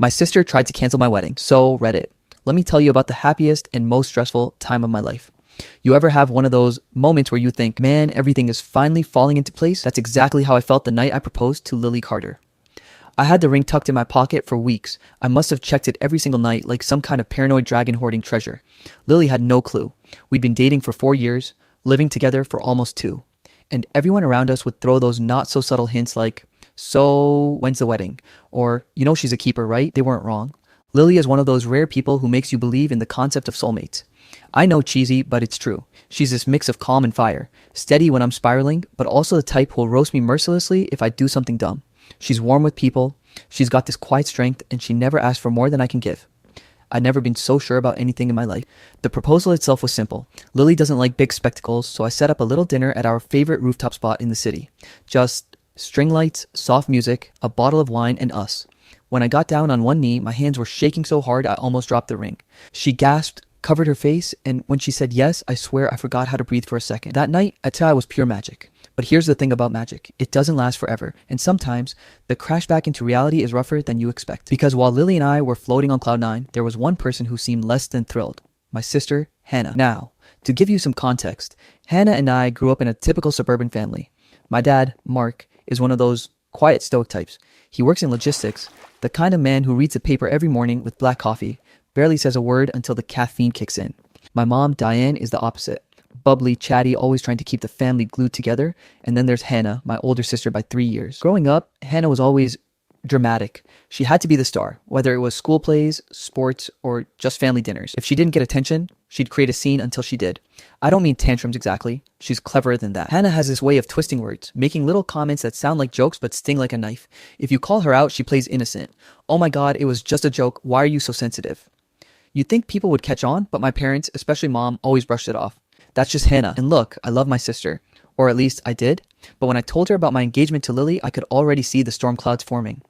My sister tried to cancel my wedding, so Reddit. Let me tell you about the happiest and most stressful time of my life. You ever have one of those moments where you think, man, everything is finally falling into place? That's exactly how I felt the night I proposed to Lily Carter. I had the ring tucked in my pocket for weeks. I must have checked it every single night like some kind of paranoid dragon hoarding treasure. Lily had no clue. We'd been dating for 4 years, living together for almost 2. And everyone around us would throw those not so subtle hints like, so when's the wedding? Or, you know she's a keeper, right? They weren't wrong. Lily is one of those rare people who makes you believe in the concept of soulmates. I know cheesy, but it's true. She's this mix of calm and fire, steady when I'm spiraling, but also the type who'll roast me mercilessly if I do something dumb. She's warm with people, she's got this quiet strength, and she never asks for more than I can give. I'd never been so sure about anything in my life. The proposal itself was simple. Lily doesn't like big spectacles, so I set up a little dinner at our favorite rooftop spot in the city. Just string lights, soft music, a bottle of wine, and us. When I got down on one knee, my hands were shaking so hard I almost dropped the ring. She gasped, covered her face, and when she said yes, I swear I forgot how to breathe for a second. That night, AITA was pure magic. But here's the thing about magic. It doesn't last forever, and sometimes the crash back into reality is rougher than you expect. Because while Lily and I were floating on cloud 9, there was one person who seemed less than thrilled. My sister, Hannah. Now, to give you some context, Hannah and I grew up in a typical suburban family. My dad, Mark, is one of those quiet stoic types. He works in logistics, the kind of man who reads the paper every morning with black coffee, barely says a word until the caffeine kicks in. My mom, Diane, is the opposite. Bubbly, chatty, always trying to keep the family glued together. And then there's Hannah, my older sister by 3 years. Growing up, Hannah was always dramatic. She had to be the star, whether it was school plays, sports, or just family dinners. If she didn't get attention, she'd create a scene until she did. I don't mean tantrums exactly. She's cleverer than that. Hannah has this way of twisting words, making little comments that sound like jokes but sting like a knife. If you call her out, she plays innocent. Oh my god, it was just a joke. Why are you so sensitive? You'd think people would catch on, but my parents, especially mom, always brushed it off. That's just Hannah. And look, I love my sister. Or at least I did. But when I told her about my engagement to Lily, I could already see the storm clouds forming.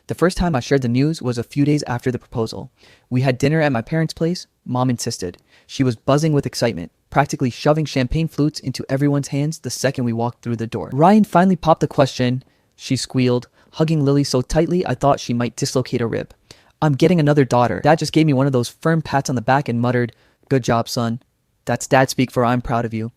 The first time I shared the news was a few days after the proposal. We had dinner at my parents' place. Mom insisted. She was buzzing with excitement, practically shoving champagne flutes into everyone's hands the second we walked through the door. Ryan finally popped the question. She squealed, hugging Lily so tightly I thought she might dislocate a rib. I'm getting another daughter. Dad just gave me one of those firm pats on the back and muttered, "Good job, son." That's dad speak for I'm proud of you.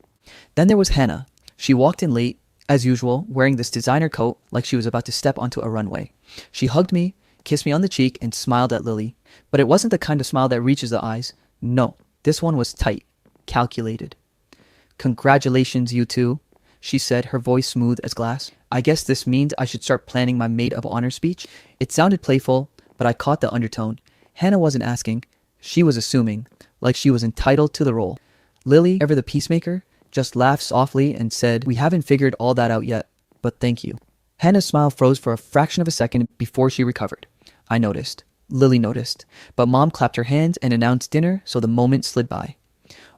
Then there was Hannah. She walked in late, as usual, wearing this designer coat like she was about to step onto a runway. She hugged me, kissed me on the cheek, and smiled at Lily. But it wasn't the kind of smile that reaches the eyes. No, this one was tight, calculated. "Congratulations, you two," she said, her voice smooth as glass. I guess this means I should start planning my maid of honor speech. It sounded playful, but I caught the undertone. Hannah wasn't asking. She was assuming, like she was entitled to the role. Lily, ever the peacemaker, just laughed softly and said, "We haven't figured all that out yet, but thank you." Hannah's smile froze for a fraction of a second before she recovered. I noticed. Lily noticed. But mom clapped her hands and announced dinner, so the moment slid by.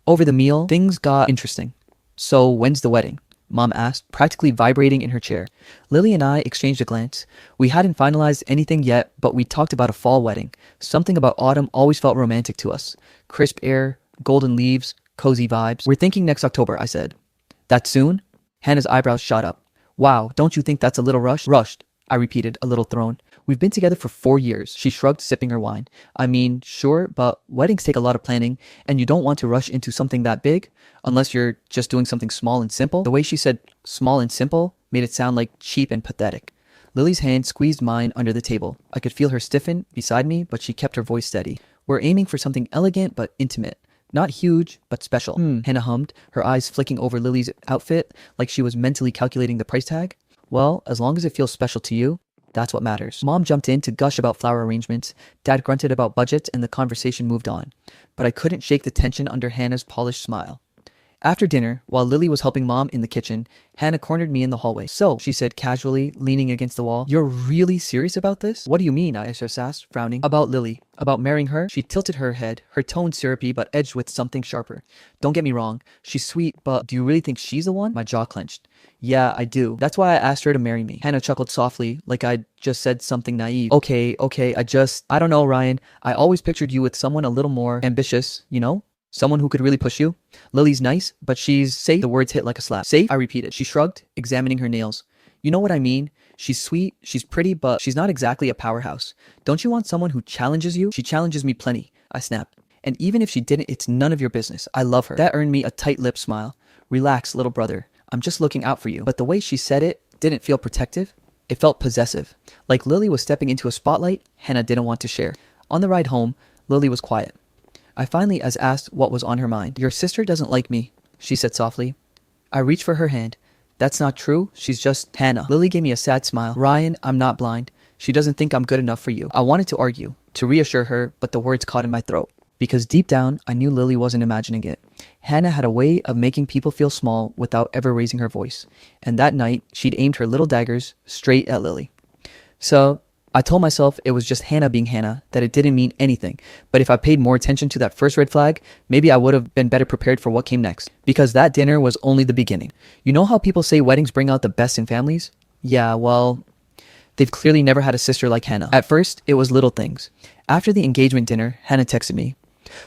Over the meal, things got interesting. "So when's the wedding?" Mom asked, practically vibrating in her chair. Lily and I exchanged a glance. We hadn't finalized anything yet, but we talked about a fall wedding. Something about autumn always felt romantic to us. Crisp air, golden leaves, cozy vibes. "We're thinking next October," I said. "That soon?" Hannah's eyebrows shot up. "Wow, don't you think that's a little rushed?" "Rushed," I repeated, a little thrown. "We've been together for 4 years." She shrugged, sipping her wine. "I mean, sure, but weddings take a lot of planning, and you don't want to rush into something that big, unless you're just doing something small and simple." The way she said small and simple made it sound like cheap and pathetic. Lily's hand squeezed mine under the table. I could feel her stiffen beside me, but she kept her voice steady. "We're aiming for something elegant but intimate. Not huge, but special." Hannah hummed, her eyes flicking over Lily's outfit like she was mentally calculating the price tag. "Well, as long as it feels special to you, that's what matters." Mom jumped in to gush about flower arrangements. Dad grunted about budgets, and the conversation moved on. But I couldn't shake the tension under Hannah's polished smile. After dinner, while Lily was helping Mom in the kitchen, Hannah cornered me in the hallway. "So," she said casually, leaning against the wall, "you're really serious about this?" "What do you mean?" I just asked, frowning. "About Lily. About marrying her?" She tilted her head, her tone syrupy but edged with something sharper. "Don't get me wrong. She's sweet, but do you really think she's the one?" My jaw clenched. "Yeah, I do. That's why I asked her to marry me." Hannah chuckled softly, like I'd just said something naive. Okay, I don't know, Ryan. I always pictured you with someone a little more ambitious, you know? Someone who could really push you. Lily's nice, but she's safe." The words hit like a slap. "Safe?" I repeated. She shrugged, examining her nails. "You know what I mean? She's sweet, she's pretty, but she's not exactly a powerhouse. Don't you want someone who challenges you? She challenges me plenty, I snapped. And even if she didn't, it's none of your business. I love her. That earned me a tight-lipped smile. Relax, little brother. I'm just looking out for you. But the way she said it didn't feel protective. It felt possessive. Like Lily was stepping into a spotlight Hannah didn't want to share. On the ride home, Lily was quiet. I finally asked what was on her mind. Your sister doesn't like me, she said softly. I reached for her hand. That's not true. She's just Hannah. Lily gave me a sad smile. Ryan, I'm not blind. She doesn't think I'm good enough for you. I wanted to argue, to reassure her, but the words caught in my throat. Because deep down, I knew Lily wasn't imagining it. Hannah had a way of making people feel small without ever raising her voice. And that night, she'd aimed her little daggers straight at Lily. So I told myself it was just Hannah being Hannah, that it didn't mean anything. But if I paid more attention to that first red flag, maybe I would have been better prepared for what came next. Because that dinner was only the beginning. You know how people say weddings bring out the best in families? Yeah, well, they've clearly never had a sister like Hannah. At first, it was little things. After the engagement dinner, Hannah texted me.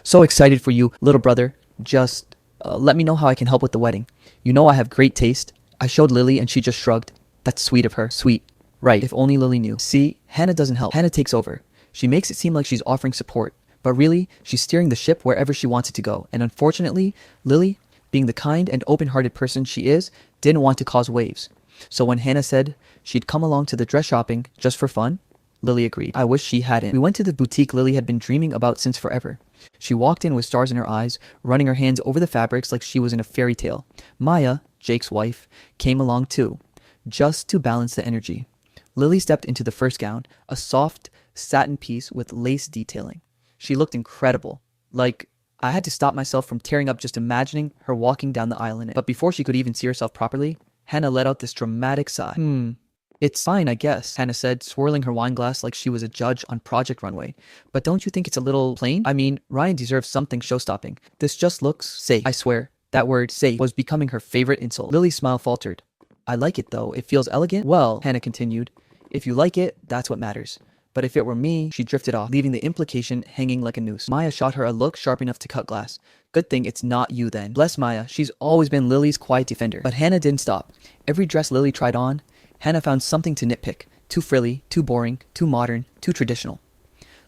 So excited for you, little brother. Just let me know how I can help with the wedding. You know I have great taste. I showed Lily and she just shrugged. That's sweet of her. Sweet. Right, if only Lily knew. See, Hannah doesn't help. Hannah takes over. She makes it seem like she's offering support. But really, she's steering the ship wherever she wants it to go. And unfortunately, Lily, being the kind and open-hearted person she is, didn't want to cause waves. So when Hannah said she'd come along to the dress shopping just for fun, Lily agreed. I wish she hadn't. We went to the boutique Lily had been dreaming about since forever. She walked in with stars in her eyes, running her hands over the fabrics like she was in a fairy tale. Maya, Jake's wife, came along too, just to balance the energy. Lily stepped into the first gown, a soft satin piece with lace detailing. She looked incredible. Like, I had to stop myself from tearing up just imagining her walking down the aisle in it. But before she could even see herself properly, Hannah let out this dramatic sigh. It's fine, I guess, Hannah said, swirling her wine glass like she was a judge on Project Runway. But don't you think it's a little plain? I mean, Ryan deserves something show-stopping. This just looks safe. I swear, that word, safe, was becoming her favorite insult. Lily's smile faltered. I like it, though. It feels elegant. Well, Hannah continued, if you like it, that's what matters. But if it were me, she drifted off, leaving the implication hanging like a noose. Maya shot her a look sharp enough to cut glass. Good thing it's not you then. Bless Maya, she's always been Lily's quiet defender. But Hannah didn't stop. Every dress Lily tried on, Hannah found something to nitpick. Too frilly, too boring, too modern, too traditional.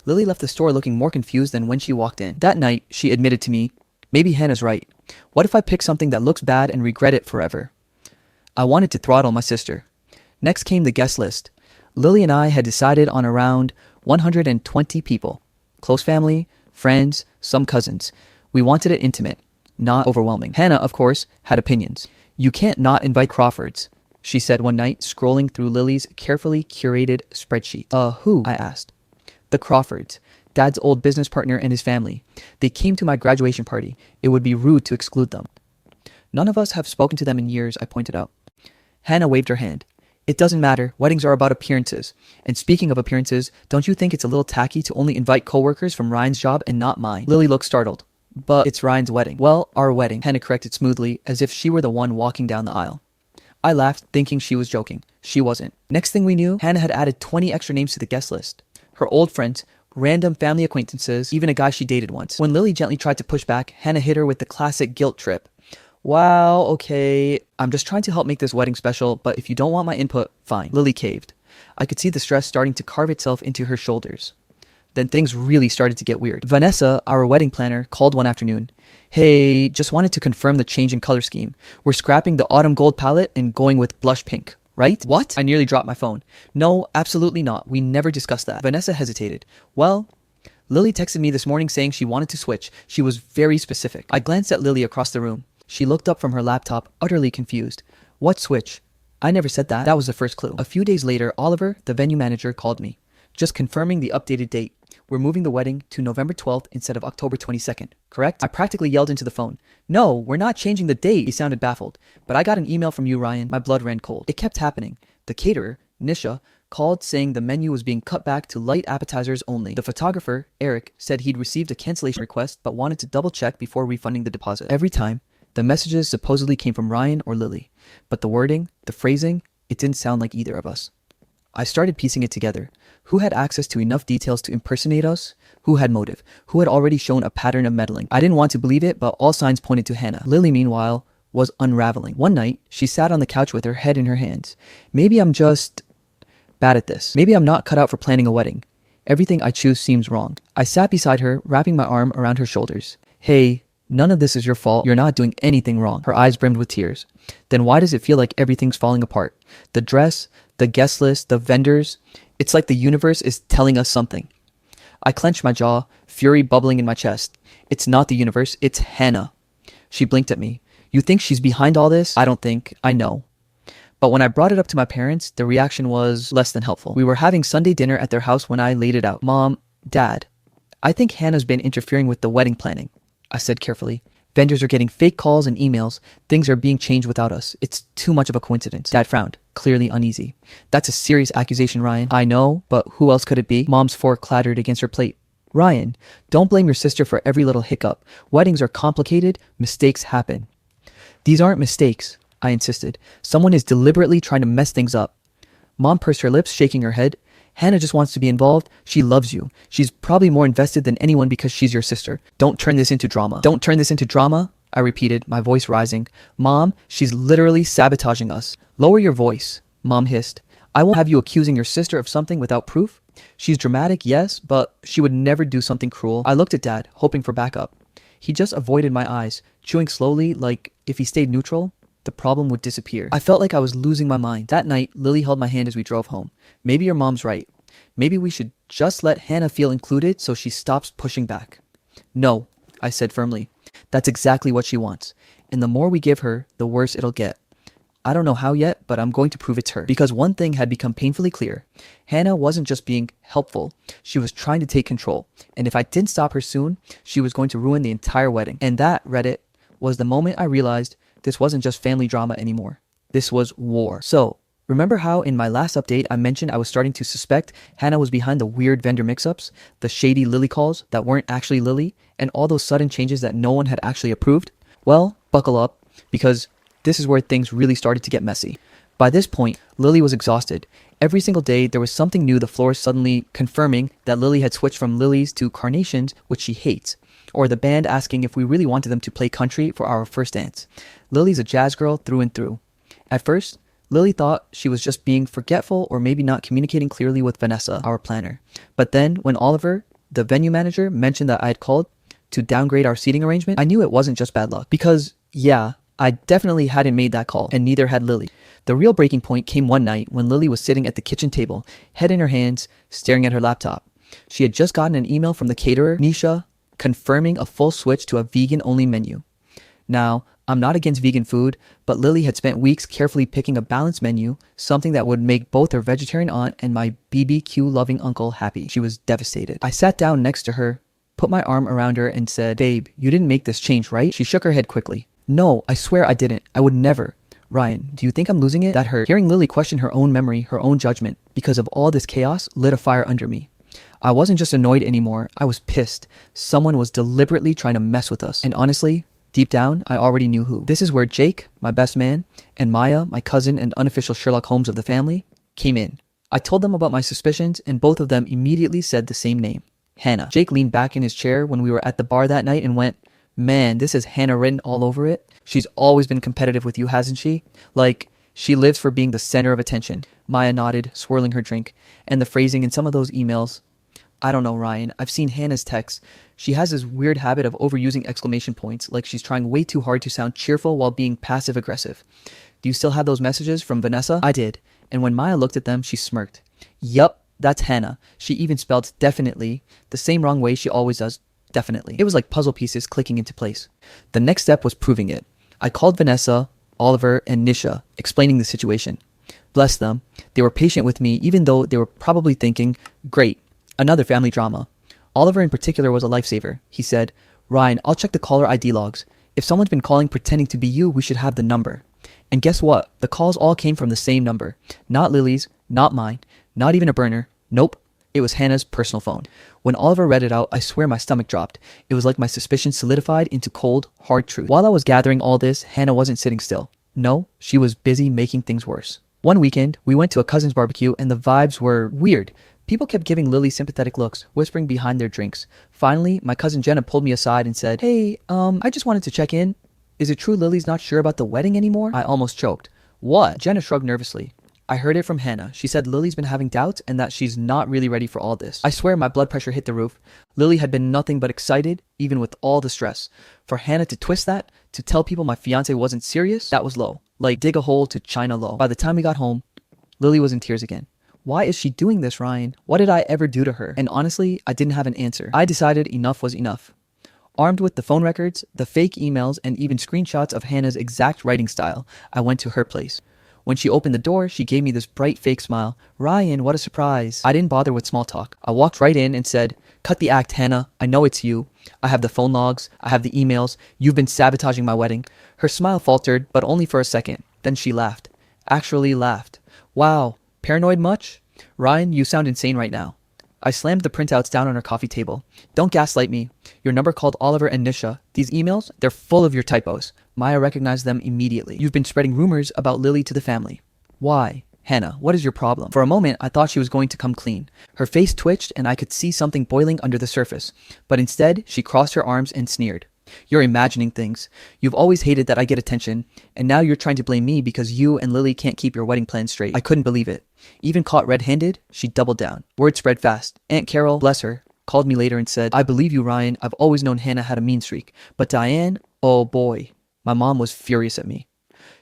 Lily left the store looking more confused than when she walked in. That night, she admitted to me, maybe Hannah's right. What if I pick something that looks bad and regret it forever? I wanted to throttle my sister. Next came the guest list. Lily and I had decided on around 120 people. Close family, friends, some cousins. We wanted it intimate, not overwhelming. Hannah, of course, had opinions. You can't not invite Crawfords, she said one night, scrolling through Lily's carefully curated spreadsheet. Who? I asked. The Crawfords, Dad's old business partner and his family. They came to my graduation party. It would be rude to exclude them. None of us have spoken to them in years, I pointed out. Hannah waved her hand. It doesn't matter. Weddings are about appearances. And speaking of appearances, don't you think it's a little tacky to only invite coworkers from Ryan's job and not mine? Lily looked startled. But it's Ryan's wedding. Well, our wedding, Hannah corrected smoothly, as if she were the one walking down the aisle. I laughed, thinking she was joking. She wasn't. Next thing we knew, Hannah had added 20 extra names to the guest list. Her old friends, random family acquaintances, even a guy she dated once. When Lily gently tried to push back, Hannah hit her with the classic guilt trip. Wow, okay, I'm just trying to help make this wedding special, but if you don't want my input, fine. Lily caved. I could see the stress starting to carve itself into her shoulders. Then things really started to get weird. Vanessa, our wedding planner, called one afternoon. Hey, just wanted to confirm the change in color scheme. We're scrapping the autumn gold palette and going with blush pink, right? What? I nearly dropped my phone. No, absolutely not. We never discussed that. Vanessa hesitated. Well, Lily texted me this morning saying she wanted to switch. She was very specific. I glanced at Lily across the room. She looked up from her laptop, utterly confused. What switch? I never said that. That was the first clue. A few days later, Oliver, the venue manager, called me. Just confirming the updated date. We're moving the wedding to November 12th instead of October 22nd, correct? I practically yelled into the phone. No, we're not changing the date. He sounded baffled. But I got an email from you, Ryan. My blood ran cold. It kept happening. The caterer, Nisha, called saying the menu was being cut back to light appetizers only. The photographer, Eric, said he'd received a cancellation request but wanted to double check before refunding the deposit. Every time, the messages supposedly came from Ryan or Lily. But the wording, the phrasing, it didn't sound like either of us. I started piecing it together. Who had access to enough details to impersonate us? Who had motive? Who had already shown a pattern of meddling? I didn't want to believe it, but all signs pointed to Hannah. Lily, meanwhile, was unraveling. One night, she sat on the couch with her head in her hands. Maybe I'm just bad at this. Maybe I'm not cut out for planning a wedding. Everything I choose seems wrong. I sat beside her, wrapping my arm around her shoulders. Hey, none of this is your fault. You're not doing anything wrong. Her eyes brimmed with tears. Then why does it feel like everything's falling apart? The dress, the guest list, the vendors. It's like the universe is telling us something. I clenched my jaw, fury bubbling in my chest. It's not the universe, it's Hannah. She blinked at me. You think she's behind all this? I don't think. I know. But when I brought it up to my parents, the reaction was less than helpful. We were having Sunday dinner at their house when I laid it out. Mom, Dad, I think Hannah's been interfering with the wedding planning, I said carefully. Vendors are getting fake calls and emails. Things are being changed without us. It's too much of a coincidence. Dad frowned, clearly uneasy. That's a serious accusation, Ryan. I know, but who else could it be? Mom's fork clattered against her plate. Ryan, don't blame your sister for every little hiccup. Weddings are complicated. Mistakes happen. These aren't mistakes, I insisted. Someone is deliberately trying to mess things up. Mom pursed her lips, shaking her head. Hannah just wants to be involved. She loves you. She's probably more invested than anyone because she's your sister. Don't turn this into drama. Don't turn this into drama, I repeated, my voice rising. Mom, she's literally sabotaging us. Lower your voice, Mom hissed. I won't have you accusing your sister of something without proof. She's dramatic, yes, but she would never do something cruel. I looked at Dad, hoping for backup. He just avoided my eyes, chewing slowly like if he stayed neutral, the problem would disappear. I felt like I was losing my mind. That night, Lily held my hand as we drove home. Maybe your mom's right. Maybe we should just let Hannah feel included so she stops pushing back. No, I said firmly. That's exactly what she wants. And the more we give her, the worse it'll get. I don't know how yet, but I'm going to prove it's her. Because one thing had become painfully clear. Hannah wasn't just being helpful. She was trying to take control. And if I didn't stop her soon, she was going to ruin the entire wedding. And that, Reddit, was the moment I realized this wasn't just family drama anymore. This was war. So, remember how in my last update I mentioned I was starting to suspect Hannah was behind the weird vendor mix-ups, the shady Lily calls that weren't actually Lily, and all those sudden changes that no one had actually approved? Well, buckle up, because this is where things really started to get messy. By this point, Lily was exhausted. Every single day, there was something new, the florist suddenly confirming that Lily had switched from lilies to carnations, which she hates, or the band asking if we really wanted them to play country for our first dance. Lily's a jazz girl through and through. At first, Lily thought she was just being forgetful or maybe not communicating clearly with Vanessa, our planner. But then, when Oliver, the venue manager, mentioned that I had called to downgrade our seating arrangement, I knew it wasn't just bad luck. Because, yeah, I definitely hadn't made that call, and neither had Lily. The real breaking point came one night when Lily was sitting at the kitchen table, head in her hands, staring at her laptop. She had just gotten an email from the caterer, Nisha, confirming a full switch to a vegan-only menu. Now, I'm not against vegan food, but Lily had spent weeks carefully picking a balanced menu, something that would make both her vegetarian aunt and my BBQ-loving uncle happy. She was devastated. I sat down next to her, put my arm around her, and said, "Babe, you didn't make this change, right?" She shook her head quickly. "No, I swear I didn't. I would never." Ryan, do you think I'm losing it? That hurt. Hearing Lily question her own memory, her own judgment, because of all this chaos, lit a fire under me. I wasn't just annoyed anymore, I was pissed. Someone was deliberately trying to mess with us. And honestly, deep down, I already knew who. This is where Jake, my best man, and Maya, my cousin and unofficial Sherlock Holmes of the family, came in. I told them about my suspicions, and both of them immediately said the same name, Hannah. Jake leaned back in his chair when we were at the bar that night and went, "Man, this is Hannah written all over it. She's always been competitive with you, hasn't she? Like, she lives for being the center of attention." Maya nodded, swirling her drink. And the phrasing in some of those emails, I don't know, Ryan. I've seen Hannah's texts. She has this weird habit of overusing exclamation points, like she's trying way too hard to sound cheerful while being passive-aggressive. Do you still have those messages from Vanessa? I did. And when Maya looked at them, she smirked. Yup, that's Hannah. She even spelled definitely the same wrong way she always does. Definitely. It was like puzzle pieces clicking into place. The next step was proving it. I called Vanessa, Oliver, and Nisha, explaining the situation. Bless them. They were patient with me, even though they were probably thinking, great, another family drama. Oliver in particular was a lifesaver. He said, "Ryan, I'll check the caller ID logs. If someone's been calling pretending to be you, we should have the number." And guess what? The calls all came from the same number. Not Lily's, not mine, not even a burner. Nope. It was Hannah's personal phone. When Oliver read it out, I swear my stomach dropped. It was like my suspicions solidified into cold, hard truth. While I was gathering all this, Hannah wasn't sitting still. No, she was busy making things worse. One weekend, we went to a cousin's barbecue and the vibes were weird. People kept giving Lily sympathetic looks, whispering behind their drinks. Finally, my cousin Jenna pulled me aside and said, "Hey, I just wanted to check in. Is it true Lily's not sure about the wedding anymore?" I almost choked. "What?" Jenna shrugged nervously. I heard it from Hannah. She said Lily's been having doubts and that she's not really ready for all this. I swear my blood pressure hit the roof. Lily had been nothing but excited, even with all the stress. For Hannah to twist that, to tell people my fiance wasn't serious, that was low. Like dig a hole to China low. By the time we got home, Lily was in tears again. Why is she doing this, Ryan? What did I ever do to her? And honestly, I didn't have an answer. I decided enough was enough. Armed with the phone records, the fake emails, and even screenshots of Hannah's exact writing style, I went to her place. When she opened the door, she gave me this bright fake smile. Ryan, what a surprise. I didn't bother with small talk. I walked right in and said, cut the act, Hannah. I know it's you. I have the phone logs. I have the emails. You've been sabotaging my wedding. Her smile faltered, but only for a second. Then she laughed. Actually laughed. Wow, paranoid much? Ryan, you sound insane right now. I slammed the printouts down on her coffee table. Don't gaslight me. Your number called Oliver and Nisha. These emails, they're full of your typos. Maya recognized them immediately. You've been spreading rumors about Lily to the family. Why? Hannah, what is your problem? For a moment, I thought she was going to come clean. Her face twitched and I could see something boiling under the surface. But instead, she crossed her arms and sneered. You're imagining things. You've always hated that I get attention, and now you're trying to blame me because you and Lily can't keep your wedding plan straight. I couldn't believe it. Even caught red-handed, she doubled down. Word spread fast. Aunt Carol, bless her, called me later and said, I believe you, Ryan. I've always known Hannah had a mean streak. But Diane, oh boy. My mom was furious at me.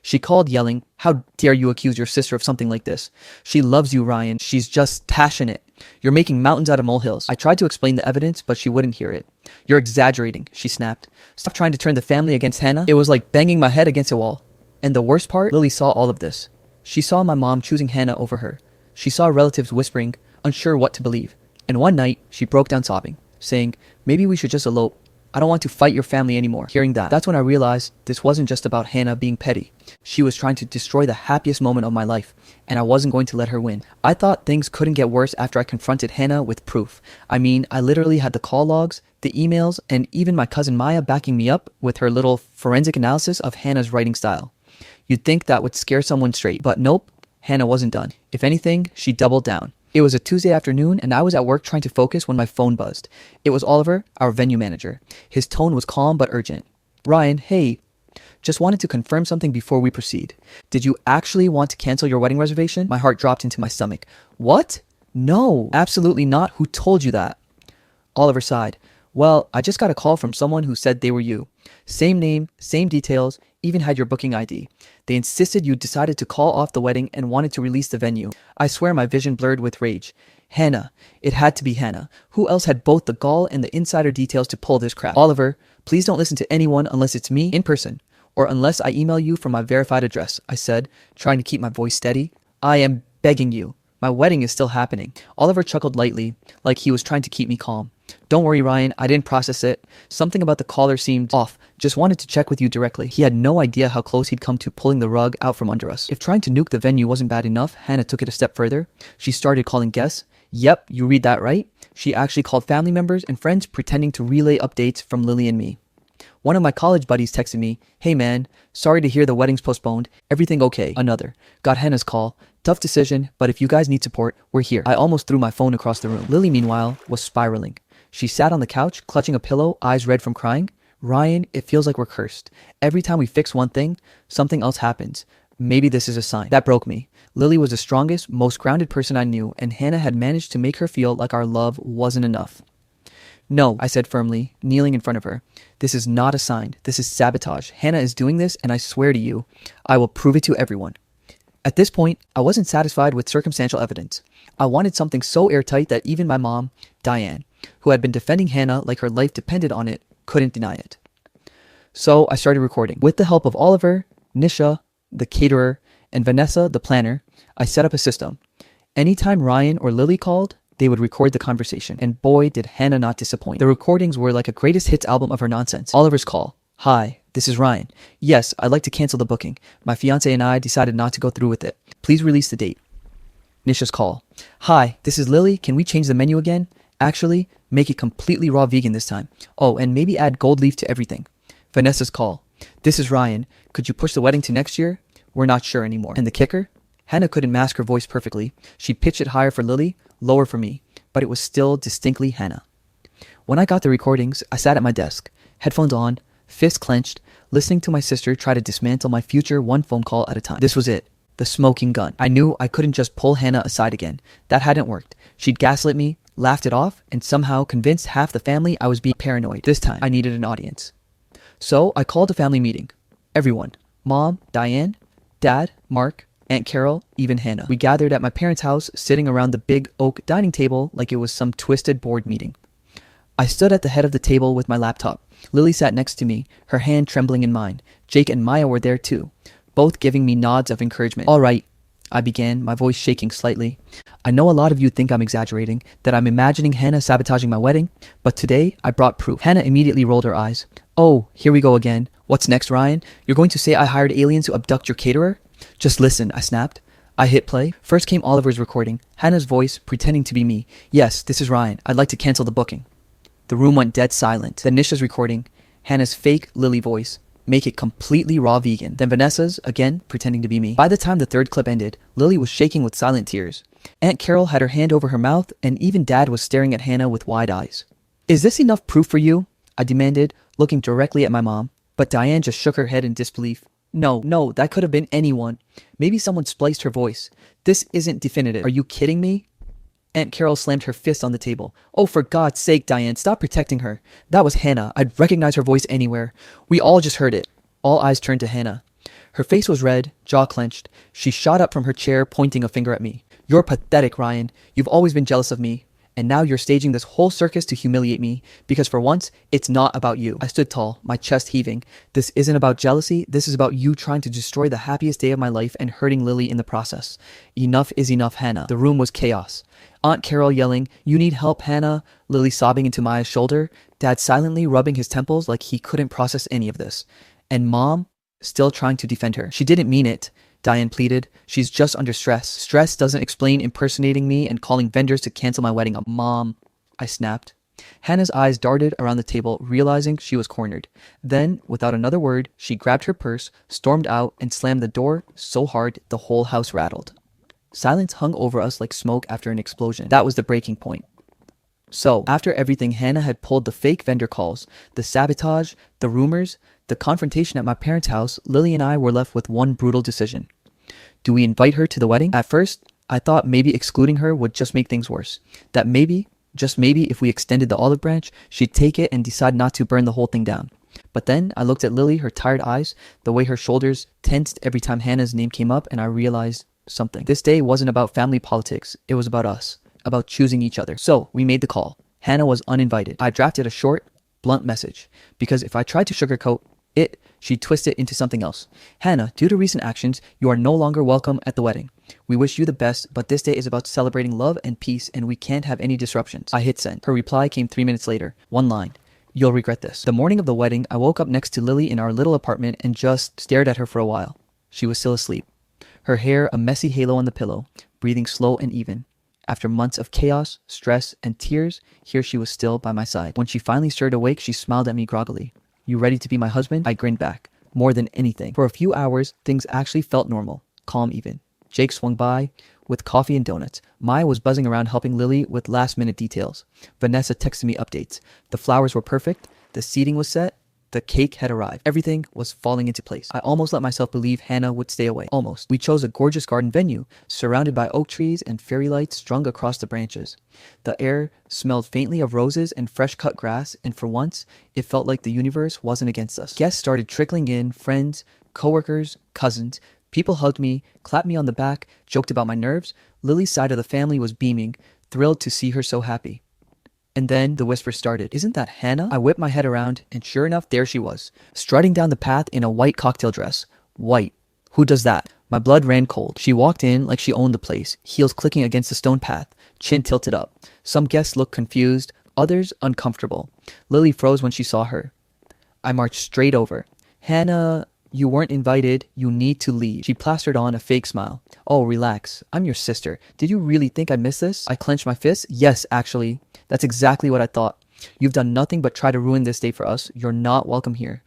She called yelling, how dare you accuse your sister of something like this? She loves you, Ryan. She's just passionate. You're making mountains out of molehills. I tried to explain the evidence, but she wouldn't hear it. You're exaggerating, she snapped. Stop trying to turn the family against Hannah. It was like banging my head against a wall. And the worst part, Lily saw all of this. She saw my mom choosing Hannah over her. She saw relatives whispering, unsure what to believe. And one night, she broke down sobbing, saying, maybe we should just elope. I don't want to fight your family anymore. Hearing that, that's when I realized this wasn't just about Hannah being petty. She was trying to destroy the happiest moment of my life, and I wasn't going to let her win. I thought things couldn't get worse after I confronted Hannah with proof. I mean, I literally had the call logs, the emails, and even my cousin Maya backing me up with her little forensic analysis of Hannah's writing style. You'd think that would scare someone straight, but nope, Hannah wasn't done. If anything, she doubled down. It was a Tuesday afternoon and I was at work trying to focus when my phone buzzed. It was Oliver, our venue manager. His tone was calm but urgent. Ryan, hey, just wanted to confirm something before we proceed. Did you actually want to cancel your wedding reservation? My heart dropped into my stomach. What? No, absolutely not. Who told you that? Oliver sighed. Well, I just got a call from someone who said they were you. Same name, same details, even had your booking ID. They insisted you decided to call off the wedding and wanted to release the venue. I swear my vision blurred with rage. Hannah. It had to be Hannah. Who else had both the gall and the insider details to pull this crap? Oliver, please don't listen to anyone unless it's me in person, or unless I email you from my verified address, I said, trying to keep my voice steady. I am begging you. My wedding is still happening. Oliver chuckled lightly, like he was trying to keep me calm. Don't worry, Ryan, I didn't process it. Something about the caller seemed off. Just wanted to check with you directly. He had no idea how close he'd come to pulling the rug out from under us. If trying to nuke the venue wasn't bad enough, Hannah took it a step further. She started calling guests. Yep, you read that right. She actually called family members and friends pretending to relay updates from Lily and me. One of my college buddies texted me, hey man, sorry to hear the wedding's postponed. Everything okay? Another. Got Hannah's call. Tough decision, but if you guys need support, we're here. I almost threw my phone across the room. Lily, meanwhile, was spiraling. She sat on the couch, clutching a pillow, eyes red from crying. Ryan, it feels like we're cursed. Every time we fix one thing, something else happens. Maybe this is a sign. That broke me. Lily was the strongest, most grounded person I knew, and Hannah had managed to make her feel like our love wasn't enough. No, I said firmly, kneeling in front of her. This is not a sign. This is sabotage. Hannah is doing this, and I swear to you, I will prove it to everyone. At this point, I wasn't satisfied with circumstantial evidence. I wanted something so airtight that even my mom, Diane, who had been defending Hannah like her life depended on it, couldn't deny it. So I started recording. With the help of Oliver, Nisha, the caterer, and Vanessa, the planner, I set up a system. Anytime Ryan or Lily called, they would record the conversation. And boy, did Hannah not disappoint. The recordings were like a greatest hits album of her nonsense. Oliver's call. Hi, this is Ryan. Yes, I'd like to cancel the booking. My fiance and I decided not to go through with it. Please release the date. Nisha's call. Hi, this is Lily. Can we change the menu again? Actually, make it completely raw vegan this time. Oh, and maybe add gold leaf to everything. Vanessa's call. This is Ryan. Could you push the wedding to next year? We're not sure anymore. And the kicker? Hannah couldn't mask her voice perfectly. She pitched it higher for Lily, lower for me, but it was still distinctly Hannah. When I got the recordings, I sat at my desk, headphones on, fists clenched, listening to my sister try to dismantle my future one phone call at a time. This was it. The smoking gun. I knew I couldn't just pull Hannah aside again. That hadn't worked. She'd gaslit me, laughed it off, and somehow convinced half the family I was being paranoid. This time, I needed an audience. So I called a family meeting. Everyone. Mom, Diane, Dad, Mark, Aunt Carol, even Hannah. We gathered at my parents' house, sitting around the big oak dining table like it was some twisted board meeting. I stood at the head of the table with my laptop. Lily sat next to me, her hand trembling in mine. Jake and Maya were there too, both giving me nods of encouragement. All right, I began, my voice shaking slightly. I know a lot of you think I'm exaggerating, that I'm imagining Hannah sabotaging my wedding, but today I brought proof. Hannah immediately rolled her eyes. Oh, here we go again. What's next, Ryan? You're going to say I hired aliens to abduct your caterer? Just listen, I snapped. I hit play. First came Oliver's recording, Hannah's voice pretending to be me. Yes, this is Ryan. I'd like to cancel the booking. The room went dead silent. Then Nisha's recording, Hannah's fake Lily voice. Make it completely raw vegan. Then Vanessa's, again, pretending to be me. By the time the third clip ended, Lily was shaking with silent tears. Aunt Carol had her hand over her mouth, and even Dad was staring at Hannah with wide eyes. Is this enough proof for you? I demanded, looking directly at my mom. But Diane just shook her head in disbelief. No, that could have been anyone. Maybe someone spliced her voice. This isn't definitive. Are you kidding me? Aunt Carol slammed her fist on the table. Oh, for God's sake, Diane, stop protecting her. That was Hannah. I'd recognize her voice anywhere. We all just heard it. All eyes turned to Hannah. Her face was red, jaw clenched. She shot up from her chair, pointing a finger at me. You're pathetic, Ryan. You've always been jealous of me. And now you're staging this whole circus to humiliate me, because for once, it's not about you. I stood tall, my chest heaving. This isn't about jealousy. This is about you trying to destroy the happiest day of my life and hurting Lily in the process. Enough is enough, Hannah. The room was chaos. Aunt Carol yelling, "You need help, Hannah." Lily sobbing into Maya's shoulder. Dad silently rubbing his temples like he couldn't process any of this. And Mom still trying to defend her. She didn't mean it, Diane pleaded. She's just under stress. Stress doesn't explain impersonating me and calling vendors to cancel my wedding. Mom, I snapped. Hannah's eyes darted around the table, realizing she was cornered. Then, without another word, she grabbed her purse, stormed out, and slammed the door so hard the whole house rattled. Silence hung over us like smoke after an explosion. That was the breaking point. So, after everything, Hannah had pulled the fake vendor calls, the sabotage, the rumors, the confrontation at my parents' house. Lily and I were left with one brutal decision. Do we invite her to the wedding? At first, I thought maybe excluding her would just make things worse. That maybe, just maybe, if we extended the olive branch, she'd take it and decide not to burn the whole thing down. But then I looked at Lily, her tired eyes, the way her shoulders tensed every time Hannah's name came up, and I realized something. This day wasn't about family politics. It was about us, about choosing each other. So we made the call. Hannah was uninvited. I drafted a short, blunt message, because if I tried to sugarcoat it, she'd twist it into something else. Hannah, due to recent actions, you are no longer welcome at the wedding. We wish you the best, but this day is about celebrating love and peace, and we can't have any disruptions. I hit send. Her reply came 3 minutes later. One line. You'll regret this. The morning of the wedding, I woke up next to Lily in our little apartment and just stared at her for a while. She was still asleep. Her hair a messy halo on the pillow, breathing slow and even. After months of chaos, stress, and tears, here she was still by my side. When she finally stirred awake, she smiled at me groggily. You ready to be my husband? I grinned back. More than anything. For a few hours, things actually felt normal. Calm even. Jake swung by with coffee and donuts. Maya was buzzing around helping Lily with last-minute details. Vanessa texted me updates. The flowers were perfect. The seating was set. The cake had arrived. Everything was falling into place. I almost let myself believe Hannah would stay away. Almost. We chose a gorgeous garden venue, surrounded by oak trees and fairy lights strung across the branches. The air smelled faintly of roses and fresh-cut grass, and for once, it felt like the universe wasn't against us. Guests started trickling in, friends, coworkers, cousins. People hugged me, clapped me on the back, joked about my nerves. Lily's side of the family was beaming, thrilled to see her so happy. And then the whisper started. Isn't that Hannah? I whipped my head around, and sure enough, there she was, striding down the path in a white cocktail dress. White. Who does that? My blood ran cold. She walked in like she owned the place, heels clicking against the stone path, chin tilted up. Some guests looked confused, others uncomfortable. Lily froze when she saw her. I marched straight over. Hannah, you weren't invited. You need to leave. She plastered on a fake smile. Oh, relax. I'm your sister. Did you really think I missed this? I clenched my fist. Yes, actually. That's exactly what I thought. You've done nothing but try to ruin this day for us. You're not welcome here.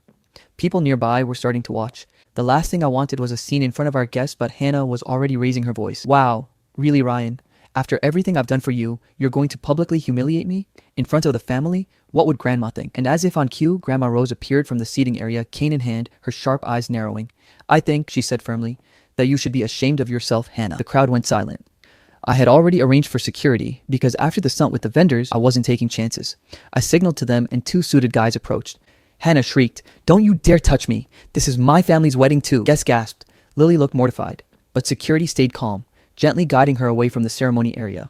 People nearby were starting to watch. The last thing I wanted was a scene in front of our guests, but Hannah was already raising her voice. Wow. Really, Ryan? After everything I've done for you, you're going to publicly humiliate me? In front of the family? What would Grandma think? And as if on cue, Grandma Rose appeared from the seating area, cane in hand, her sharp eyes narrowing. I think, she said firmly, that you should be ashamed of yourself, Hannah. The crowd went silent. I had already arranged for security because after the stunt with the vendors, I wasn't taking chances. I signaled to them and two suited guys approached. Hannah shrieked, "Don't you dare touch me. This is my family's wedding too." Guests gasped. Lily looked mortified, but security stayed calm, gently guiding her away from the ceremony area.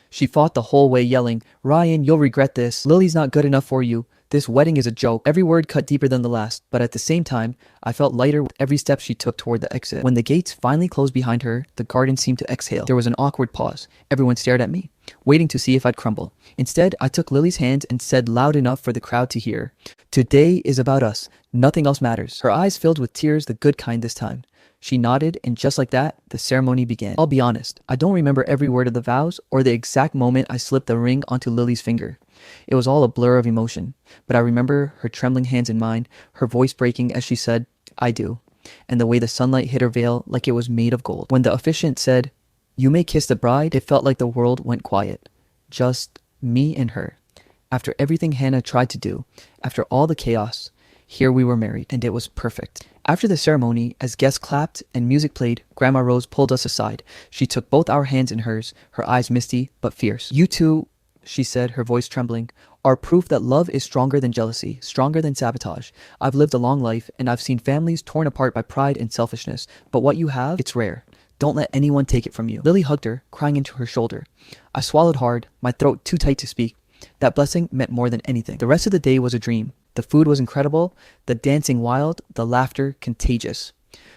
She fought the whole way, yelling, "Ryan, you'll regret this. Lily's not good enough for you. This wedding is a joke." Every word cut deeper than the last, but at the same time, I felt lighter with every step she took toward the exit. When the gates finally closed behind her, the garden seemed to exhale. There was an awkward pause. Everyone stared at me, waiting to see if I'd crumble. Instead, I took Lily's hand and said loud enough for the crowd to hear, "Today is about us. Nothing else matters." Her eyes filled with tears, the good kind this time. She nodded, and just like that, the ceremony began. I'll be honest, I don't remember every word of the vows or the exact moment I slipped the ring onto Lily's finger. It was all a blur of emotion, but I remember her trembling hands in mine, her voice breaking as she said, "I do," and the way the sunlight hit her veil like it was made of gold. When the officiant said, "You may kiss the bride," it felt like the world went quiet. Just me and her. After everything Hannah tried to do, after all the chaos, here we were married, and it was perfect. After the ceremony, as guests clapped and music played, Grandma Rose pulled us aside. She took both our hands in hers, her eyes misty but fierce. "You two," she said, her voice trembling, "are proof that love is stronger than jealousy, stronger than sabotage. I've lived a long life, and I've seen families torn apart by pride and selfishness, but what you have, it's rare. Don't let anyone take it from you." Lily hugged her, crying into her shoulder. I swallowed hard, my throat too tight to speak. That blessing meant more than anything. The rest of the day was a dream. The food was incredible, the dancing wild, the laughter contagious.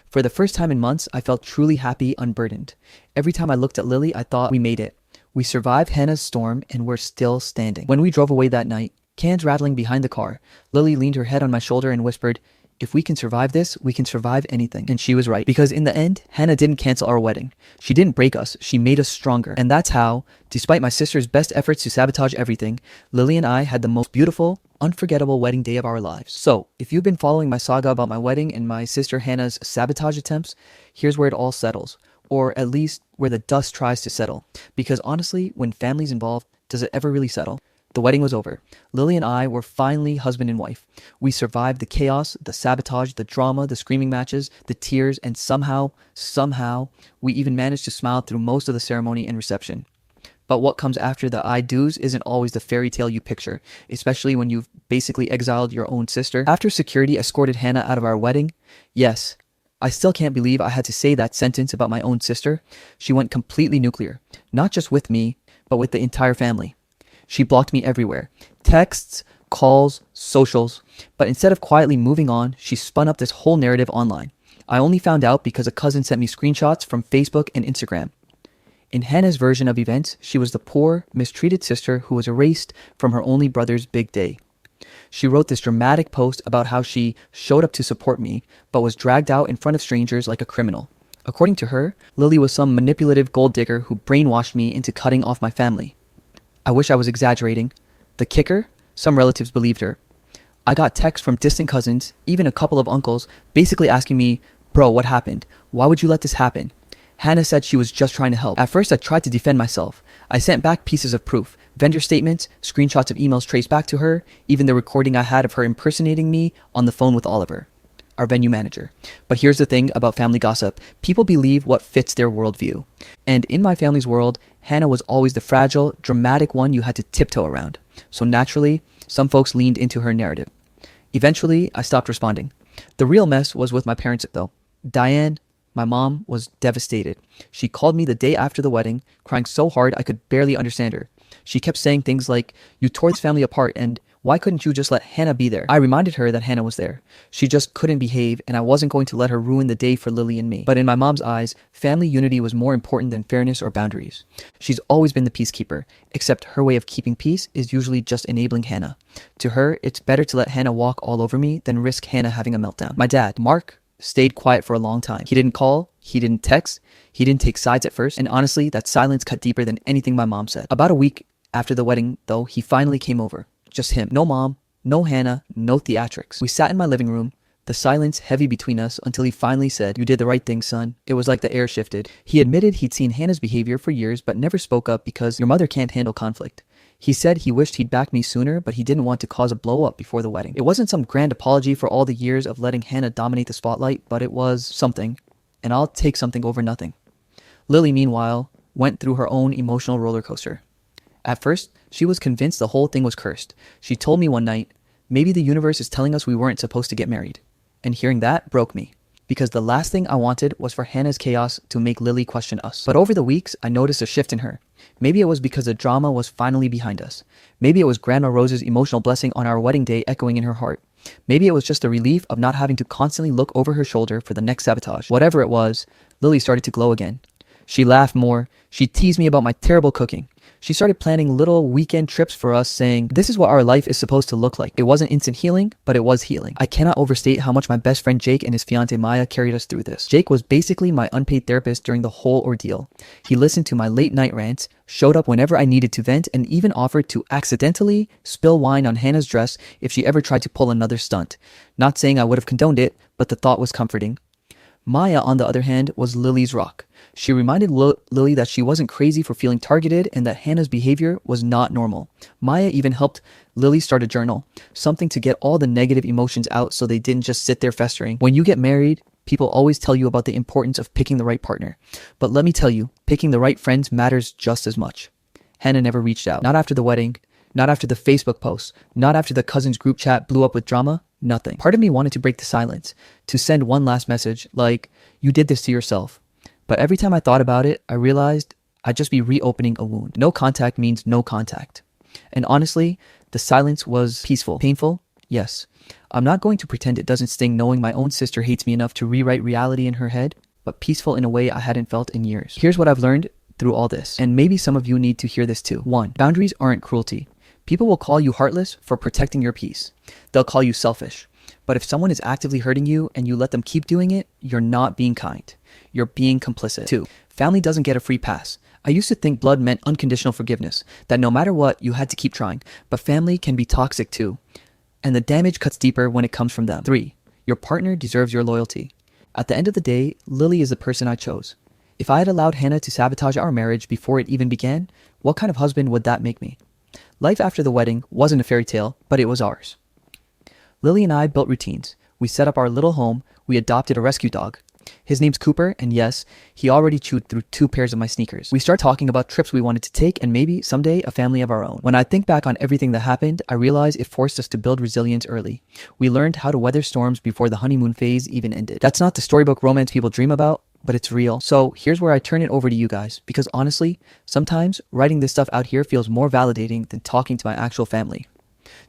For the first time in months, I felt truly happy, unburdened. Every time I looked at Lily, I thought, we made it. We survived Hannah's storm, and we're still standing. When we drove away that night, cans rattling behind the car, Lily leaned her head on my shoulder and whispered, "If we can survive this, we can survive anything." And she was right, because in the end, Hannah didn't cancel our wedding. She didn't break us, she made us stronger. And that's how, despite my sister's best efforts to sabotage everything, Lily and I had the most beautiful, unforgettable wedding day of our lives. So, if you've been following my saga about my wedding and my sister Hannah's sabotage attempts, here's where it all settles. Or at least where the dust tries to settle. Because honestly, when family's involved, does it ever really settle? The wedding was over. Lily and I were finally husband and wife. We survived the chaos, the sabotage, the drama, the screaming matches, the tears, and somehow, we even managed to smile through most of the ceremony and reception. But what comes after the I do's isn't always the fairy tale you picture, especially when you've basically exiled your own sister. After security escorted Hannah out of our wedding, yes, I still can't believe I had to say that sentence about my own sister. She went completely nuclear, not just with me, but with the entire family. She blocked me everywhere. Texts, calls, socials. But instead of quietly moving on, she spun up this whole narrative online. I only found out because a cousin sent me screenshots from Facebook and Instagram. In Hannah's version of events, she was the poor, mistreated sister who was erased from her only brother's big day. She wrote this dramatic post about how she showed up to support me, but was dragged out in front of strangers like a criminal. According to her, Lily was some manipulative gold digger who brainwashed me into cutting off my family. I wish I was exaggerating. The kicker? Some relatives believed her. I got texts from distant cousins, even a couple of uncles, basically asking me, "Bro, what happened? Why would you let this happen?" Hannah said she was just trying to help. At first, I tried to defend myself. I sent back pieces of proof, vendor statements, screenshots of emails traced back to her, even the recording I had of her impersonating me on the phone with Oliver, our venue manager. But here's the thing about family gossip. People believe what fits their worldview. And in my family's world, Hannah was always the fragile, dramatic one you had to tiptoe around. So naturally, some folks leaned into her narrative. Eventually, I stopped responding. The real mess was with my parents, though. Diane, my mom, was devastated. She called me the day after the wedding, crying so hard I could barely understand her. She kept saying things like, "You tore this family apart, and why couldn't you just let Hannah be there?" I reminded her that Hannah was there. She just couldn't behave, and I wasn't going to let her ruin the day for Lily and me. But in my mom's eyes, family unity was more important than fairness or boundaries. She's always been the peacekeeper, except her way of keeping peace is usually just enabling Hannah. To her, it's better to let Hannah walk all over me than risk Hannah having a meltdown. My dad, Mark, stayed quiet for a long time. He didn't call, he didn't text, he didn't take sides at first, and honestly, that silence cut deeper than anything my mom said. About a week after the wedding, though, he finally came over. Just him. No mom, no Hannah, no theatrics. We sat in my living room, the silence heavy between us, until he finally said, "You did the right thing, son." It was like the air shifted. He admitted he'd seen Hannah's behavior for years, but never spoke up because your mother can't handle conflict. He said he wished he'd backed me sooner, but he didn't want to cause a blow-up before the wedding. It wasn't some grand apology for all the years of letting Hannah dominate the spotlight, but it was something. and I'll take something over nothing. Lily, meanwhile, went through her own emotional roller coaster. At first, she was convinced the whole thing was cursed. She told me one night, maybe the universe is telling us we weren't supposed to get married. And hearing that broke me, because the last thing I wanted was for Hannah's chaos to make Lily question us. But over the weeks, I noticed a shift in her. Maybe it was because the drama was finally behind us. Maybe it was Grandma Rose's emotional blessing on our wedding day echoing in her heart. Maybe it was just the relief of not having to constantly look over her shoulder for the next sabotage. Whatever it was, Lily started to glow again. She laughed more. She teased me about my terrible cooking. She started planning little weekend trips for us, saying, this is what our life is supposed to look like. It wasn't instant healing, but it was healing. I cannot overstate how much my best friend Jake and his fiancée Maya carried us through this. Jake was basically my unpaid therapist during the whole ordeal. He listened to my late night rants, showed up whenever I needed to vent, and even offered to accidentally spill wine on Hannah's dress if she ever tried to pull another stunt. Not saying I would have condoned it, but the thought was comforting. Maya, on the other hand, was Lily's rock. She reminded Lily that she wasn't crazy for feeling targeted and that Hannah's behavior was not normal. Maya even helped Lily start a journal, something to get all the negative emotions out so they didn't just sit there festering. When you get married, people always tell you about the importance of picking the right partner. But let me tell you, picking the right friends matters just as much. Hannah never reached out. Not after the wedding, not after the Facebook post, not after the cousins group chat blew up with drama. Nothing. Part of me wanted to break the silence, to send one last message, like, you did this to yourself. But every time I thought about it, I realized I'd just be reopening a wound. No contact means no contact. And honestly, the silence was peaceful. Painful? Yes. I'm not going to pretend it doesn't sting knowing my own sister hates me enough to rewrite reality in her head, but peaceful in a way I hadn't felt in years. Here's what I've learned through all this, and maybe some of you need to hear this too. 1. Boundaries aren't cruelty. People will call you heartless for protecting your peace. They'll call you selfish. But if someone is actively hurting you and you let them keep doing it, you're not being kind. You're being complicit. 2. Family doesn't get a free pass. I used to think blood meant unconditional forgiveness, that no matter what, you had to keep trying. But family can be toxic too. And the damage cuts deeper when it comes from them. 3. Your partner deserves your loyalty. At the end of the day, Lily is the person I chose. If I had allowed Hannah to sabotage our marriage before it even began, what kind of husband would that make me? Life after the wedding wasn't a fairy tale, but it was ours. Lily and I built routines. We set up our little home. We adopted a rescue dog. His name's Cooper, and yes, he already chewed through 2 pairs of my sneakers. We started talking about trips we wanted to take and maybe someday a family of our own. When I think back on everything that happened, I realize it forced us to build resilience early. We learned how to weather storms before the honeymoon phase even ended. That's not the storybook romance people dream about, but it's real. So here's where I turn it over to you guys, because honestly, sometimes writing this stuff out here feels more validating than talking to my actual family.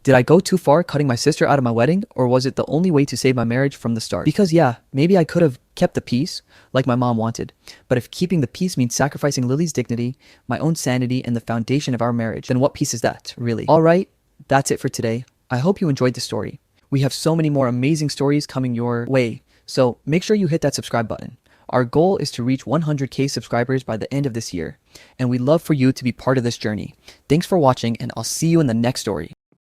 Did I go too far cutting my sister out of my wedding, or was it the only way to save my marriage from the start? Because yeah, maybe I could have kept the peace, like my mom wanted. But if keeping the peace means sacrificing Lily's dignity, my own sanity, and the foundation of our marriage, then what peace is that, really? Alright, that's it for today. I hope you enjoyed the story. We have so many more amazing stories coming your way, so make sure you hit that subscribe button. Our goal is to reach 100K subscribers by the end of this year, and we'd love for you to be part of this journey. Thanks for watching, and I'll see you in the next story.